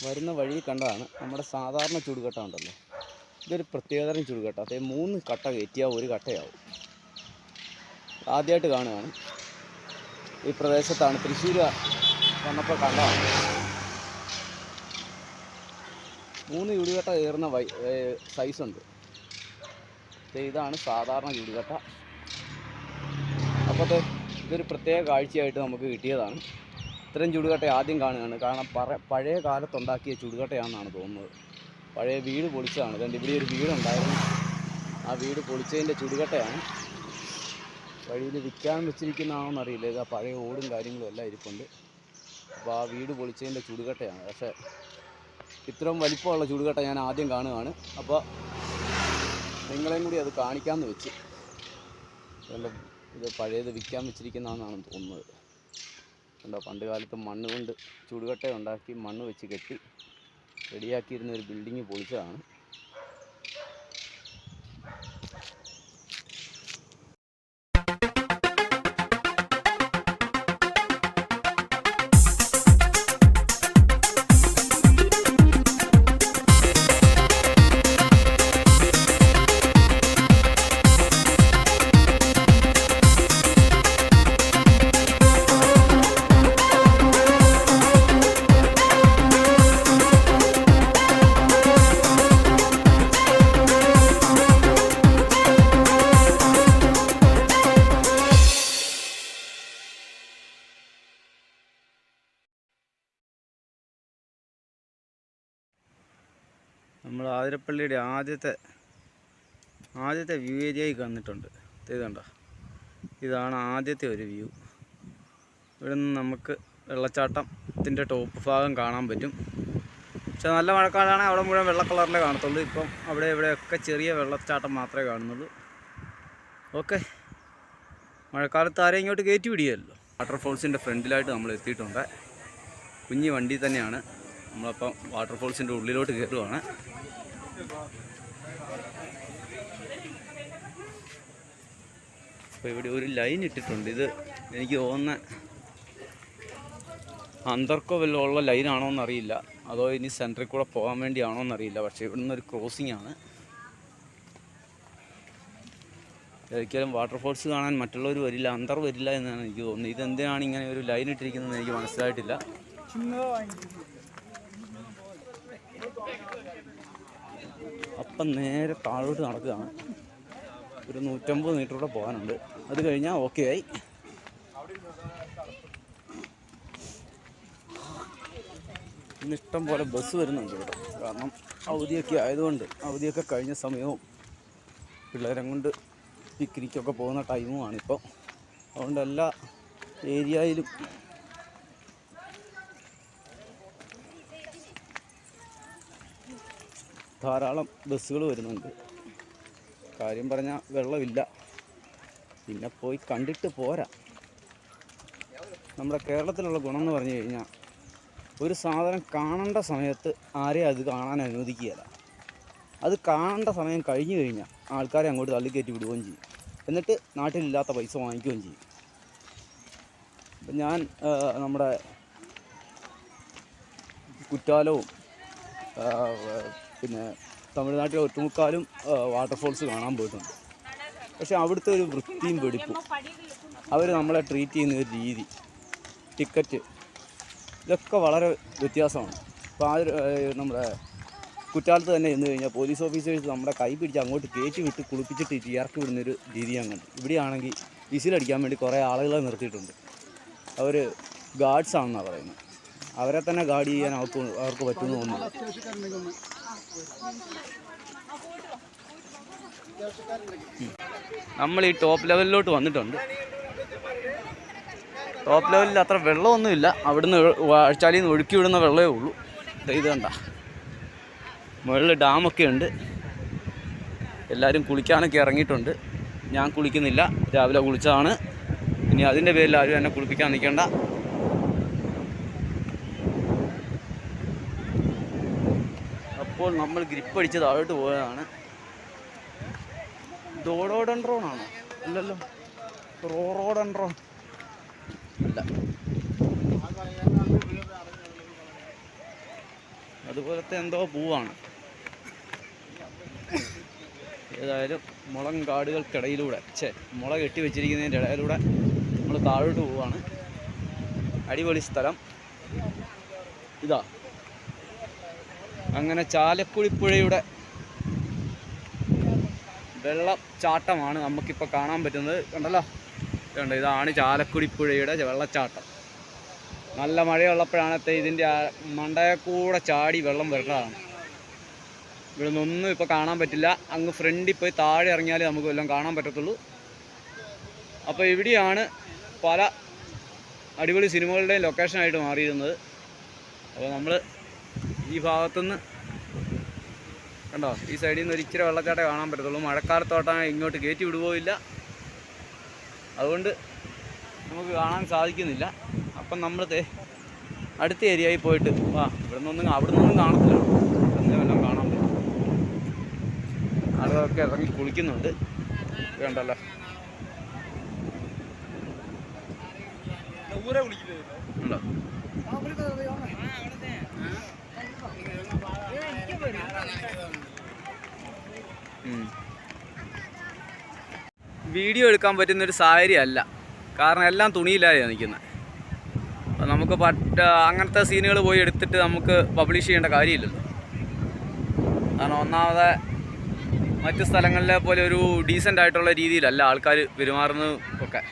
വരുന്ന വഴി കണ്ടതാണ് നമ്മുടെ സാധാരണ ചുടുകട്ട ഉണ്ടല്ലോ. ഇതൊരു പ്രത്യേകതരം ചുടുകട്ട. അതേ 3 കട്ട കയറ്റിയാൽ ഒരു കട്ടയാവും. ആദ്യമായിട്ട് കാണുകയാണ്. ഈ പ്രദേശത്താണ്, തൃശ്ശൂർ വന്നപ്പോൾ കണ്ടതാണ്. 3 ചുടുകട്ട കയറുന്ന സൈസുണ്ട്. ഇതാണ് സാധാരണ ചുടുകട്ട. അപ്പോൾ ഇതൊരു പ്രത്യേക കാഴ്ചയായിട്ട് നമുക്ക് കിട്ടിയതാണ്. ഇത്രയും ചുടുകട്ട ആദ്യം കാണുകയാണ്. കാരണം പഴയ കാലത്തുണ്ടാക്കിയ ചുടുകട്ടയാണെന്നാണ് തോന്നുന്നത്. പഴയ വീട് പൊളിച്ചതാണ്. അതുകൊണ്ട് ഇവിടെ ഒരു വീടുണ്ടായിരുന്നു, ആ വീട് പൊളിച്ചതിൻ്റെ ചുടുകട്ടയാണ്. വഴിയിൽ വിൽക്കാൻ വെച്ചിരിക്കുന്നതാണോന്ന് അറിയില്ല. ഇത് പഴയ ഓടും കാര്യങ്ങളും എല്ലാം ഇരിപ്പുണ്ട്. അപ്പോൾ ആ വീട് പൊളിച്ചതിൻ്റെ ചുടുകട്ടയാണ്. പക്ഷേ ഇത്രയും വലിപ്പമുള്ള ചുടുകട്ട ഞാൻ ആദ്യം കാണുകയാണ്. അപ്പോൾ നിങ്ങളെയും കൂടി അത് കാണിക്കാമെന്ന് വെച്ച്. ഇത് പഴയത് വിൽക്കാൻ വെച്ചിരിക്കുന്നതാണെന്നാണ് തോന്നുന്നത്. കണ്ടോ, പണ്ട് കാലത്ത് മണ്ണ് കൊണ്ട് ചുടുകട്ട ഉണ്ടാക്കി മണ്ണ് വെച്ച് കെട്ടി റെഡിയാക്കിയിരുന്ന ഒരു ബിൽഡിങ് പൊളിച്ചതാണ്. നമ്മൾ ആതിരപ്പള്ളിയുടെ ആദ്യത്തെ വ്യൂ ഏരിയയിൽ വന്നിട്ടുണ്ട്. ഇത് കണ്ടോ, ഇതാണ് ആദ്യത്തെ ഒരു വ്യൂ. ഇവിടെ നിന്ന് നമുക്ക് വെള്ളച്ചാട്ടത്തിൻ്റെ ടോപ്പ് ഭാഗം കാണാൻ പറ്റും. പക്ഷെ നല്ല മഴക്കാലമാണെങ്കിൽ അവിടെ മുഴുവൻ വെള്ള കളറിലേ കാണത്തുള്ളൂ. ഇപ്പം അവിടെ ഇവിടെയൊക്കെ ചെറിയ വെള്ളച്ചാട്ടം മാത്രമേ കാണുന്നുള്ളൂ. ഓക്കെ, മഴക്കാലത്ത് ആരെയും ഇങ്ങോട്ട് കയറ്റി പിടിയല്ലോ. വാട്ടർഫോൾസിൻ്റെ ഫ്രണ്ടിലായിട്ട് നമ്മൾ എത്തിയിട്ടുണ്ട്. കുഞ്ഞി വണ്ടി തന്നെയാണ്. നമ്മളപ്പം വാട്ടർഫോൾസിൻ്റെ ഉള്ളിലോട്ട് കയറുവാണ്. അപ്പോൾ ഇവിടെ ഒരു ലൈൻ ഇട്ടിട്ടുണ്ട്. ഇത് എനിക്ക് തോന്നുന്ന അന്തർക്കോ വല്ലതും ഉള്ള ലൈനാണോ എന്നറിയില്ല, അതോ ഇനി സെൻറ്ററിൽ കൂടെ പോകാൻ വേണ്ടിയാണോ എന്നറിയില്ല. പക്ഷേ ഇവിടെ നിന്നൊരു ക്രോസിംഗ് ആണ്. ഒരിക്കലും വാട്ടർഫോൾസ് കാണാൻ മറ്റുള്ളവർ വരില്ല, അന്തർ വരില്ല എന്നാണ് എനിക്ക് തോന്നുന്നത്. ഇതെന്തിനാണ് ഇങ്ങനെ ഒരു ലൈൻ ഇട്ടിരിക്കുന്നതെന്ന് എനിക്ക് മനസ്സിലായിട്ടില്ല. അപ്പം നേരെ താഴോട്ട് നടക്കുകയാണ്. ഒരു 150 മീറ്റർ കൂടെ പോകാനുണ്ട്. അത് കഴിഞ്ഞാൽ ഓക്കെ ആയി. ഇന്നിഷ്ടം പോലെ ബസ് വരുന്നുണ്ട് ഇവിടെ. കാരണം അവധിയൊക്കെ ആയതുകൊണ്ട്, അവധിയൊക്കെ കഴിഞ്ഞ സമയവും പിള്ളേരെ കൊണ്ട് പിക്നിക്കൊക്കെ പോകുന്ന ടൈമുമാണിപ്പോൾ. അതുകൊണ്ട് എല്ലാ ഏരിയയിലും ധാരാളം ബസ്സുകൾ വരുന്നുണ്ട്. കാര്യം പറഞ്ഞാൽ വെള്ളമില്ല, പിന്നെ പോയി കണ്ടിട്ട് പോരാ. നമ്മുടെ കേരളത്തിലുള്ള ഗുണം എന്ന് പറഞ്ഞു കഴിഞ്ഞാൽ ഒരു സാധനം കാണേണ്ട സമയത്ത് ആരെയും അത് കാണാൻ അനുവദിക്കുകയില്ല. അത് കാണേണ്ട സമയം കഴിഞ്ഞു കഴിഞ്ഞാൽ ആൾക്കാരെ അങ്ങോട്ട് തള്ളിക്കയറ്റി വിടുകയും ചെയ്യും. എന്നിട്ട് നാട്ടിലില്ലാത്ത പൈസ വാങ്ങിക്കുകയും ചെയ്യും. അപ്പം ഞാൻ നമ്മുടെ കുറ്റാലവും പിന്നെ തമിഴ്നാട്ടിലെ ഒട്ടുമുക്കാലും വാട്ടർഫോൾസ് കാണാൻ പോയിട്ടുണ്ട്. പക്ഷെ അവിടുത്തെ ഒരു വൃത്തിയും വെടിപ്പും, അവർ നമ്മളെ ട്രീറ്റ് ചെയ്യുന്ന ഒരു രീതി, ടിക്കറ്റ്, ഇതൊക്കെ വളരെ വ്യത്യാസമാണ്. അപ്പോൾ നമ്മുടെ കുറ്റാലത്ത് തന്നെ ചെന്ന് കഴിഞ്ഞാൽ പോലീസ് ഓഫീസേഴ്സ് നമ്മുടെ കൈ പിടിച്ച് അങ്ങോട്ട് കയറ്റി വിട്ട് കുളിപ്പിച്ചിട്ട് ഇറക്കി വിടുന്നൊരു രീതി അങ്ങനെ. ഇവിടെയാണെങ്കിൽ വിസിലടിക്കാൻ വേണ്ടി കുറേ ആളുകളെ നിർത്തിയിട്ടുണ്ട്. അവർ ഗാർഡ്സ് ആണെന്നാണ് പറയുന്നത്. അവരെ തന്നെ ഗാർഡ് ചെയ്യാൻ അവർക്ക് പറ്റുമെന്ന് തോന്നുന്നു. നമ്മൾ ഈ ടോപ്പ് ലെവലിലോട്ട് വന്നിട്ടുണ്ട്. ടോപ്പ് ലെവലിൽ അത്ര വെള്ളമൊന്നുമില്ല. അവിടുന്ന് വാഴച്ചാലിൽ നിന്ന് ഒഴുക്കി വിടുന്ന വെള്ളമേ ഉള്ളൂ. ഇത് കണ്ട, മുകളിൽ ഡാമൊക്കെ ഉണ്ട്. എല്ലാവരും കുളിക്കാനൊക്കെ ഇറങ്ങിയിട്ടുണ്ട്. ഞാൻ കുളിക്കുന്നില്ല, രാവിലെ കുളിച്ചതാണ്. ഇനി അതിൻ്റെ പേരിൽ ആരും എന്നെ കുളിപ്പിക്കാൻ നിൽക്കേണ്ട. അപ്പോൾ നമ്മൾ ഗ്രിപ്പ് അടിച്ച് താഴോട്ട് പോയതാണ്. ഡോഡോഡൻഡ്രോൺ ആണോ? അല്ലല്ലോ, റോഡൻഡ്രോൺ അല്ല. അതുപോലത്തെ എന്തോ പൂവാണ്. ഏതായാലും മുളം കാടുകൾക്കിടയിലൂടെ മുള കെട്ടി വെച്ചിരിക്കുന്നതിൻ്റെ ഇടയിലൂടെ നമ്മൾ താഴോട്ട് പോവാണ്. അടിപൊളി സ്ഥലം ഇതാ. അങ്ങനെ ചാലക്കുടിപ്പുഴയുടെ വെള്ളച്ചാട്ടമാണ് നമുക്കിപ്പോൾ കാണാൻ പറ്റുന്നത്. കണ്ടല്ലോ, കണ്ടോ, ഇതാണ് ചാലക്കുടിപ്പുഴയുടെ വെള്ളച്ചാട്ടം. നല്ല മഴയുള്ളപ്പോഴാണ് ഇതിൻ്റെ മണ്ടയിൽ കൂടെ ചാടി വെള്ളം വരുന്നതാണ്. ഇവിടെ നിന്നൊന്നും ഇപ്പോൾ കാണാൻ പറ്റില്ല. അങ്ങ് ഫ്രണ്ടിൽ പോയി താഴെ ഇറങ്ങിയാലേ നമുക്ക് എല്ലാം കാണാൻ പറ്റത്തുള്ളൂ. അപ്പോൾ ഇവിടെയാണ് പല അടിപൊളി സിനിമകളുടെയും ലൊക്കേഷനായിട്ട് മാറിയിരുന്നത്. അപ്പോൾ നമ്മൾ ഈ ഭാഗത്തുനിന്ന് കണ്ടോ, ഈ സൈഡിൽ നിന്ന് ഒരിച്ചിരി വെള്ളച്ചാട്ടം കാണാൻ പറ്റത്തുള്ളൂ. മഴക്കാലത്തോട്ടാണ് ഇങ്ങോട്ട് കയറ്റി വിടുകയില്ല, അതുകൊണ്ട് നമുക്ക് കാണാൻ സാധിക്കുന്നില്ല. അപ്പം നമ്മൾ അടുത്ത ഏരിയയിൽ പോയിട്ട് അവിടെ നിന്നൊന്നും കാണത്തില്ല. എല്ലാം കാണാൻ പറ്റും. ആളുകളൊക്കെ ഇറങ്ങി കുളിക്കുന്നുണ്ട്, വേണ്ടല്ലോ. ഉണ്ടോ? വീഡിയോ എടുക്കാൻ പറ്റുന്നൊരു സാഹചര്യം അല്ല, കാരണം എല്ലാം തുണിയില്ലാതെയാണ് നിൽക്കുന്നത്. നമുക്ക് അങ്ങനത്തെ സീനുകൾ പോയി എടുത്തിട്ട് നമുക്ക് പബ്ലിഷ് ചെയ്യേണ്ട കാര്യമില്ലല്ലോ. കാരണം ഒന്നാമത് മറ്റു സ്ഥലങ്ങളിലെ പോലെ ഒരു ഡീസൻ്റ് ആയിട്ടുള്ള രീതിയിലല്ല ആൾക്കാർ പെരുമാറുന്നത് ഒക്കെ.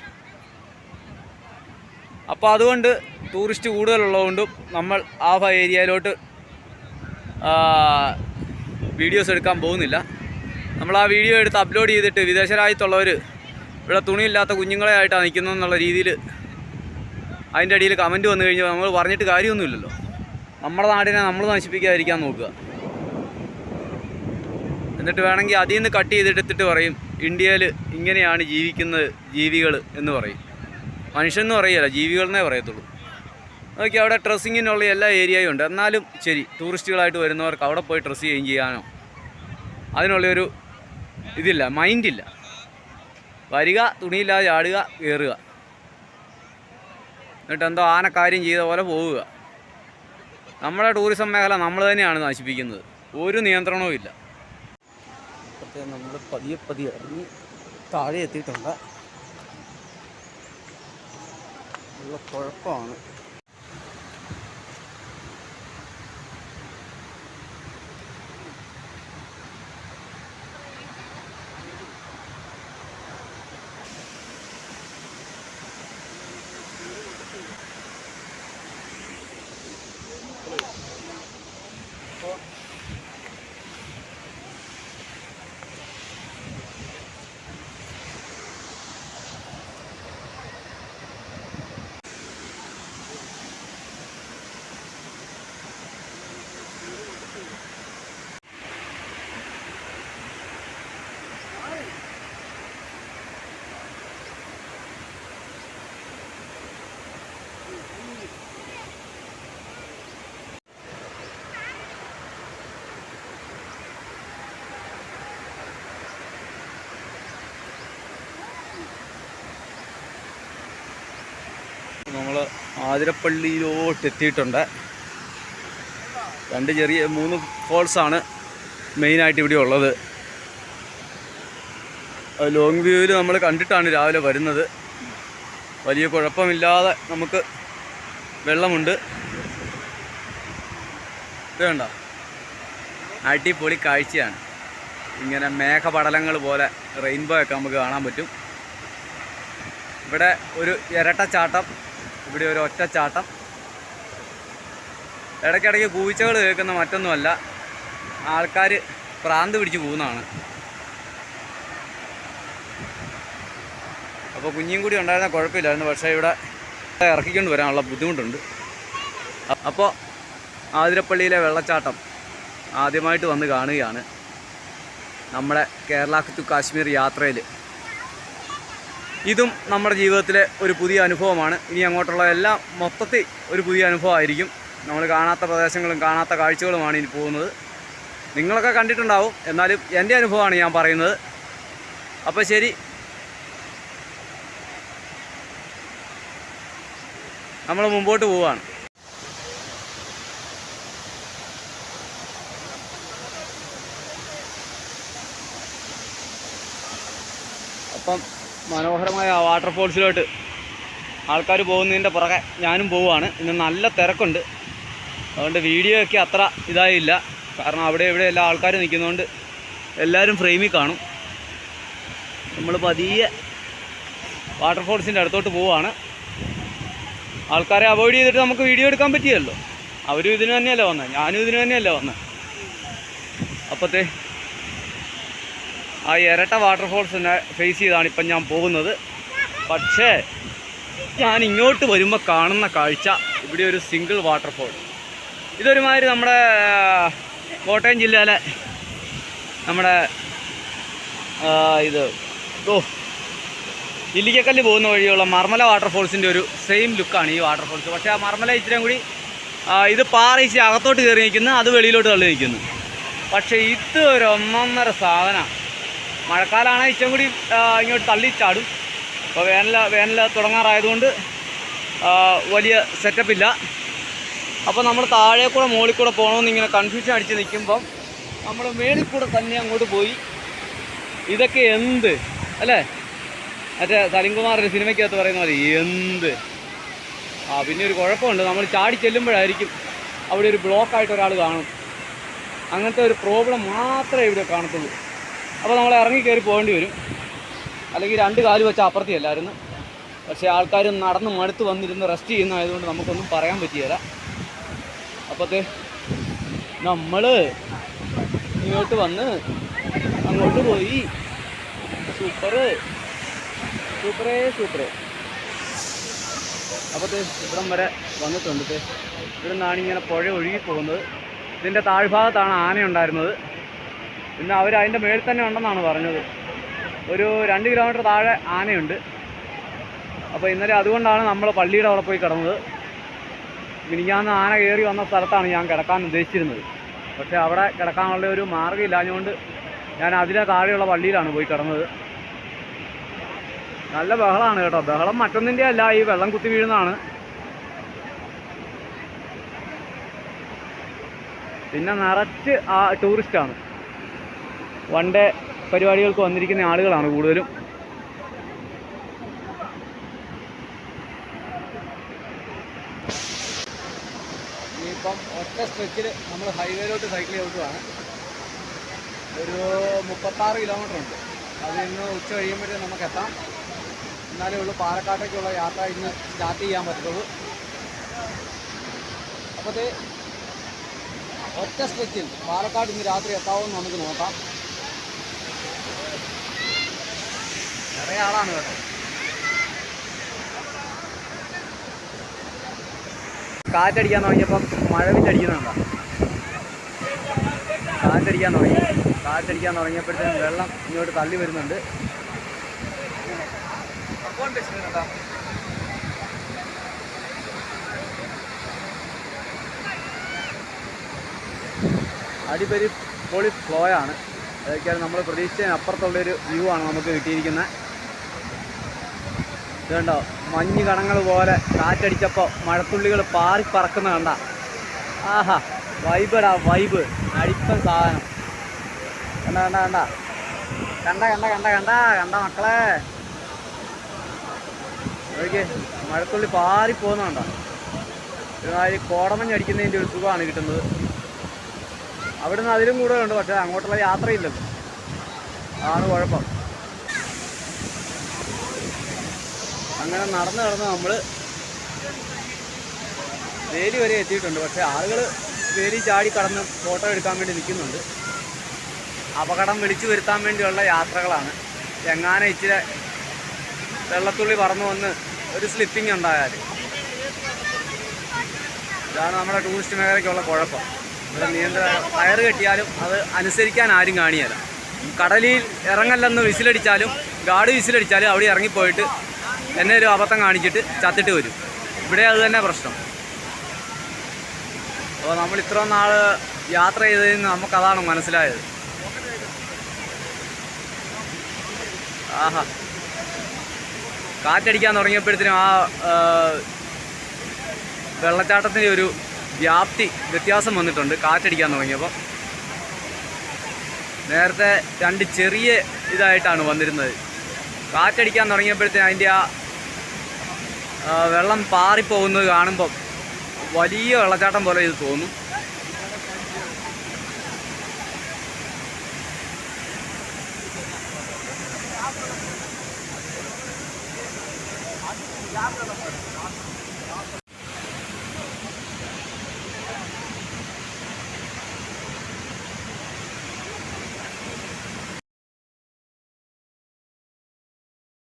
അപ്പോൾ അതുകൊണ്ട് ടൂറിസ്റ്റ് കൂടുതലുള്ളതുകൊണ്ടും നമ്മൾ ആ ഏരിയയിലോട്ട് വീഡിയോസ് എടുക്കാൻ പോകുന്നില്ല. നമ്മൾ ആ വീഡിയോ എടുത്ത് അപ്ലോഡ് ചെയ്തിട്ട് വിദേശ രാജ്യത്തുള്ളവർ ഇവിടെ തുണിയില്ലാത്ത കുഞ്ഞുങ്ങളെ ആയിട്ടാണ് നിൽക്കുന്നതെന്നുള്ള രീതിയിൽ അതിൻ്റെ അടിയിൽ കമൻറ്റ് വന്നു കഴിഞ്ഞാൽ നമ്മൾ പറഞ്ഞിട്ട് കാര്യമൊന്നുമില്ലല്ലോ. നമ്മുടെ നാടിനെ നമ്മൾ നശിപ്പിക്കാതിരിക്കാൻ നോക്കുക. എന്നിട്ട് വേണമെങ്കിൽ അതിൽ നിന്ന് കട്ട് ചെയ്തെടുത്തിട്ട് പറയും ഇന്ത്യയിൽ ഇങ്ങനെയാണ് ജീവിക്കുന്നത് ജീവികൾ എന്ന് പറയും. മനുഷ്യൻ എന്ന് പറയില്ല, ജീവികളെന്നേ പറയത്തുള്ളൂ. നോക്കി, അവിടെ ഡ്രസ്സിങ്ങിനുള്ള എല്ലാ ഏരിയയും ഉണ്ട്. എന്നാലും ശരി, ടൂറിസ്റ്റുകളായിട്ട് വരുന്നവർക്ക് അവിടെ പോയി ഡ്രസ്സ് ചെയ്യാനോ അതിനുള്ളൊരു ഇതില്ല, മൈൻഡില്ല. വരിക, തുണിയില്ലാതെ ചാടുക, കയറുക, എന്നിട്ട് എന്തോ ആനക്കാര്യം ചെയ്ത പോലെ പോവുക. നമ്മുടെ ടൂറിസം മേഖല നമ്മൾ തന്നെയാണ് നശിപ്പിക്കുന്നത്. ഒരു നിയന്ത്രണവും ഇല്ല. അപ്പോഴത്തെ നമ്മൾ പതിയെ ഇറങ്ങി താഴെ എത്തിയിട്ടുണ്ട്. ഉള്ള കുഴപ്പമാണ്. നമ്മൾ ആതിരപ്പള്ളിയിലോട്ട് എത്തിയിട്ടുണ്ട്. 3 ഫോൾസാണ് മെയിനായിട്ട് ഇവിടെ ഉള്ളത്. ലോങ് വ്യൂവിൽ നമ്മൾ കണ്ടിട്ടാണ് രാവിലെ വരുന്നത്. വലിയ കുഴപ്പമില്ലാതെ നമുക്ക് വെള്ളമുണ്ട്. ഇത് കണ്ടോ, അടിപൊളി കാഴ്ചയാണ്. ഇങ്ങനെ മേഘപടലങ്ങൾ പോലെ റെയിൻബോ ഒക്കെ നമുക്ക് കാണാൻ പറ്റും. ഇവിടെ ഒരു ഇരട്ടച്ചാട്ടം, ഇവിടെ ഒരു ഒറ്റച്ചാട്ടം. ഇടയ്ക്കിടയ്ക്ക് കൂച്ചകൾ കേൾക്കുന്ന മറ്റൊന്നുമല്ല, ആൾക്കാർ പ്രാന്ത് പിടിച്ച് പോകുന്നതാണ്. അപ്പോൾ കുഞ്ഞും കൂടി ഉണ്ടായിരുന്ന കുഴപ്പമില്ലായിരുന്നു, പക്ഷേ ഇവിടെ ഇറക്കിക്കൊണ്ട് വരാനുള്ള ബുദ്ധിമുട്ടുണ്ട്. അപ്പോൾ ആതിരപ്പള്ളിയിലെ വെള്ളച്ചാട്ടം ആദ്യമായിട്ട് വന്ന് കാണുകയാണ് നമ്മുടെ കേരള ടു കാശ്മീർ യാത്രയിൽ. ഇതും നമ്മുടെ ജീവിതത്തിലെ ഒരു പുതിയ അനുഭവമാണ്. ഇനി അങ്ങോട്ടുള്ള എല്ലാം മൊത്തത്തിൽ ഒരു പുതിയ അനുഭവമായിരിക്കും. നമ്മൾ കാണാത്ത പ്രദേശങ്ങളും കാണാത്ത കാഴ്ചകളുമാണ് ഇനി പോകുന്നത്. നിങ്ങളൊക്കെ കണ്ടിട്ടുണ്ടാവും, എന്നാലും എൻ്റെ അനുഭവമാണ് ഞാൻ പറയുന്നത്. അപ്പോൾ ശരി, നമ്മൾ മുമ്പോട്ട് പോവുകയാണ്. അപ്പം മനോഹരമായ വാട്ടർഫോൾസിലോട്ട് ആൾക്കാർ പോകുന്നതിൻ്റെ പുറകെ ഞാനും പോവുകയാണ്. ഇന്ന് നല്ല തിരക്കുണ്ട്, അതുകൊണ്ട് വീഡിയോ ഒക്കെ അത്ര ഇതായില്ല. കാരണം അവിടെ ഇവിടെ എല്ലാ ആൾക്കാർ നിൽക്കുന്നതുകൊണ്ട് എല്ലാവരും ഫ്രെയിമിൽ കാണും. നമ്മൾ പതിയെ വാട്ടർഫോൾസിൻ്റെ അടുത്തോട്ട് പോവുകയാണ്. ആൾക്കാരെ അവോയ്ഡ് ചെയ്തിട്ട് നമുക്ക് വീഡിയോ എടുക്കാൻ പറ്റിയല്ലോ. അവരും ഇതിന് തന്നെയല്ല വന്നത്, ഞാനും ഇതിന് തന്നെയല്ല വന്നത്. അപ്പോഴത്തെ ആ ഇരട്ട വാട്ടർഫോൾസിനെ ഫേസ് ചെയ്താണ് ഇപ്പം ഞാൻ പോകുന്നത്. പക്ഷേ ഞാൻ ഇങ്ങോട്ട് വരുമ്പോൾ കാണുന്ന കാഴ്ച, ഇവിടെ ഒരു സിംഗിൾ വാട്ടർഫോൾ. ഇതൊരുമാതിരി നമ്മുടെ കോട്ടയം ജില്ലയിലെ നമ്മുടെ ഇല്ലിക്കക്കല്ല് പോകുന്ന വഴിയുള്ള മർമല വാട്ടർഫോൾസിൻ്റെ ഒരു സെയിം ലുക്കാണ് ഈ വാട്ടർഫോൾസ്. പക്ഷേ ആ മർമല ഇച്ചിരി കൂടി ഇത് പാറ ഇച്ചിരി അകത്തോട്ട് കയറി നിൽക്കുന്നു, അത് വെളിയിലോട്ട് തള്ളി നിൽക്കുന്നു. പക്ഷേ ഇത് ഒരു ഒന്നൊന്നര സാധനമാണ്. മഴക്കാലമാണെങ്കിൽ ഇച്ചിരി കൂടി ഇങ്ങോട്ട് തള്ളിച്ചാടും. അപ്പോൾ വേനൽ തുടങ്ങാറായതുകൊണ്ട് വലിയ സെറ്റപ്പില്ല. അപ്പോൾ നമ്മൾ താഴെ കൂടെ മുകളിൽ കൂടെ പോകണമെന്ന് ഇങ്ങനെ കൺഫ്യൂഷൻ അടിച്ച് നിൽക്കുമ്പം നമ്മൾ മേളിൽ കൂടെ തന്നെ അങ്ങോട്ട് പോയി. ഇതൊക്കെ എന്ത് അല്ലേ, മറ്റേ സലിംകുമാറിൻ്റെ സിനിമയ്ക്കകത്ത് പറയുന്ന പോലെ എന്ത്. പിന്നെ ഒരു കുഴപ്പമുണ്ട്, നമ്മൾ ചാടി ചെല്ലുമ്പോഴായിരിക്കും അവിടെ ഒരു ബ്ലോക്കായിട്ട് ഒരാൾ കാണും. അങ്ങനത്തെ ഒരു പ്രോബ്ലം മാത്രമേ ഇവിടെ കാണത്തുള്ളൂ. അപ്പോൾ നമ്മൾ ഇറങ്ങി കയറി പോകേണ്ടി വരും, അല്ലെങ്കിൽ 2 കാല് വെച്ച് അപ്പുറത്തിയല്ലായിരുന്നു. പക്ഷേ ആൾക്കാർ നടന്ന് മടുത്ത് വന്നിരുന്ന് റെസ്റ്റ് ചെയ്യുന്നതായതുകൊണ്ട് നമുക്കൊന്നും പറയാൻ പറ്റിയില്ല. അപ്പോഴത്തെ നമ്മൾ ഇങ്ങോട്ട് വന്ന് അങ്ങോട്ട് പോയി. സൂപ്പറ്. അപ്പോഴത്തെ ഇവിടം വരെ വന്നിട്ടുണ്ട്. ഇവിടെ നിന്നാണ് ഇങ്ങനെ പുഴ ഒഴുകി പോകുന്നത്. ഇതിൻ്റെ താഴ്ഭാഗത്താണ് ആനയുണ്ടായിരുന്നത്. ഇന്ന് അവർ അതിൻ്റെ മേളിൽ തന്നെ ഉണ്ടെന്നാണ് പറഞ്ഞത്. ഒരു 2 കിലോമീറ്റർ താഴെ ആനയുണ്ട്. അപ്പോൾ ഇന്നലെ അതുകൊണ്ടാണ് നമ്മൾ പള്ളിയുടെ അവിടെ പോയി കിടന്നത്. മിനിഞ്ഞാന്ന് ആന കയറി വന്ന സ്ഥലത്താണ് ഞാൻ കിടക്കാൻ ഉദ്ദേശിച്ചിരുന്നത്. പക്ഷേ അവിടെ കിടക്കാനുള്ള ഒരു മാർഗ്ഗം ഇല്ലാഞ്ഞുകൊണ്ട് ഞാൻ അതിലെ താഴെയുള്ള പള്ളിയിലാണ് പോയി കിടന്നത്. നല്ല ബഹളമാണ് കേട്ടോ. ബഹളം മറ്റൊന്നിൻ്റെ അല്ല, ഈ വെള്ളം കുത്തി വീഴുന്നതാണ്. പിന്നെ നിറച്ച് ടൂറിസ്റ്റാണ്, വൺ ഡേ പരിപാടികൾക്ക് വന്നിരിക്കുന്ന ആളുകളാണ് കൂടുതലും. ഇനിയിപ്പം ഒറ്റ സ്ട്രെച്ചിൽ നമ്മൾ ഹൈവേയിലോട്ട് സൈക്കിൾ ചവിട്ടുകയാണ്. ഒരു 36 കിലോമീറ്റർ ഉണ്ട്. അതിൽ നിന്ന് ഉച്ച കഴിയുമ്പോഴേ നമുക്ക് എത്താം. എന്നാലേ ഉള്ളൂ പാലക്കാട്ടേക്കുള്ള യാത്ര ഇന്ന് സ്റ്റാർട്ട് ചെയ്യാൻ പറ്റുള്ളൂ. അപ്പോഴത്തെ ഒറ്റ സ്ട്രെച്ചിൽ പാലക്കാട് ഇന്ന് രാത്രി എത്താവുമെന്ന് നമുക്ക് നോക്കാം. നിറയെ ആളാണ് കേട്ടോ. കാറ്റടിക്കാൻ തുടങ്ങിയപ്പം മഴവില്ലടിക്കുന്നുണ്ടോ? കാറ്റടിക്കാൻ തുടങ്ങിയപ്പോഴത്തേക്കും വെള്ളം ഇങ്ങോട്ട് തള്ളി വരുന്നുണ്ട്. അടിപൊളി പൊളി ഫ്ലോയാണ്. അതൊക്കെയാണ് നമ്മൾ പ്രതീക്ഷിച്ചതിന് അപ്പുറത്തുള്ളൊരു വ്യൂ ആണ് നമുക്ക് കിട്ടിയിരിക്കുന്നത്. ഇതുണ്ടോ, മഞ്ഞ് കണങ്ങൾ പോലെ കാറ്റടിച്ചപ്പോൾ മഴത്തുള്ളികൾ പാറിപ്പറക്കുന്ന കണ്ട. ആഹാ, വൈബടാ വൈബ്. അടിപ്പൻ സാധനം. കണ്ട മക്കളെ, അതൊക്കെ മഴത്തുള്ളി പാറിപ്പോകുന്നുണ്ടോ? ഒരുമാതിരി കോടമഞ്ഞടിക്കുന്നതിൻ്റെ ഒരു സുഖമാണ് കിട്ടുന്നത്. അവിടെ നിന്ന് അതിലും കൂടുതലുണ്ട്, പക്ഷേ അങ്ങോട്ടുള്ള യാത്രയില്ലല്ലോ, അതാണ് കുഴപ്പം. അങ്ങനെ നടന്ന് നമ്മൾ വേലി വരെ എത്തിയിട്ടുണ്ട്. പക്ഷേ ആളുകൾ വേലി ചാടി കടന്ന് ഫോട്ടോ എടുക്കാൻ വേണ്ടി നിൽക്കുന്നുണ്ട്. അപകടം വിളിച്ചു വരുത്താൻ വേണ്ടിയുള്ള യാത്രകളാണ്. എങ്ങാനും ഇച്ചിരി വെള്ളത്തുള്ളി പറന്നു വന്ന് ഒരു സ്ലിപ്പിംഗ് ഉണ്ടായാൽ, ഇതാണ് നമ്മുടെ ടൂറിസ്റ്റ് മേഖലയ്ക്കുള്ള കുഴപ്പം. ഇവിടെ ടയർ കെട്ടിയാലും അത് അനുസരിക്കാൻ ആരും കാണിയല്ല. കടലിൽ ഇറങ്ങല്ലെന്ന് വിസിലടിച്ചാലും ഗാർഡ് വിസിലടിച്ചാലും അവിടെ ഇറങ്ങിപ്പോയിട്ട് എന്നെ ഒരു അബദ്ധം കാണിച്ചിട്ട് ചത്തിട്ട് വരും. ഇവിടെ അത് തന്നെ പ്രശ്നം. അപ്പോൾ നമ്മൾ ഇത്രയും നാൾ യാത്ര ചെയ്തതിൽ നിന്ന് നമുക്കതാണ് മനസ്സിലായത്. ആഹാ, കാറ്റടിക്കാൻ തുടങ്ങിയപ്പോഴത്തേനും ആ വെള്ളച്ചാട്ടത്തിൻ്റെ ഒരു വ്യാപ്തി വ്യത്യാസം വന്നിട്ടുണ്ട്. കാറ്റടിക്കാൻ തുടങ്ങിയപ്പോൾ നേരത്തെ 2 ചെറിയ ഇതായിട്ടാണ് വന്നിരുന്നത്. കാറ്റടിക്കാൻ തുടങ്ങിയപ്പോഴത്തേന് അതിൻ്റെ വെള്ളം പാറിപ്പോകുന്നത് കാണുമ്പം വലിയ വെള്ളച്ചാട്ടം പോലെ ഇത് തോന്നും.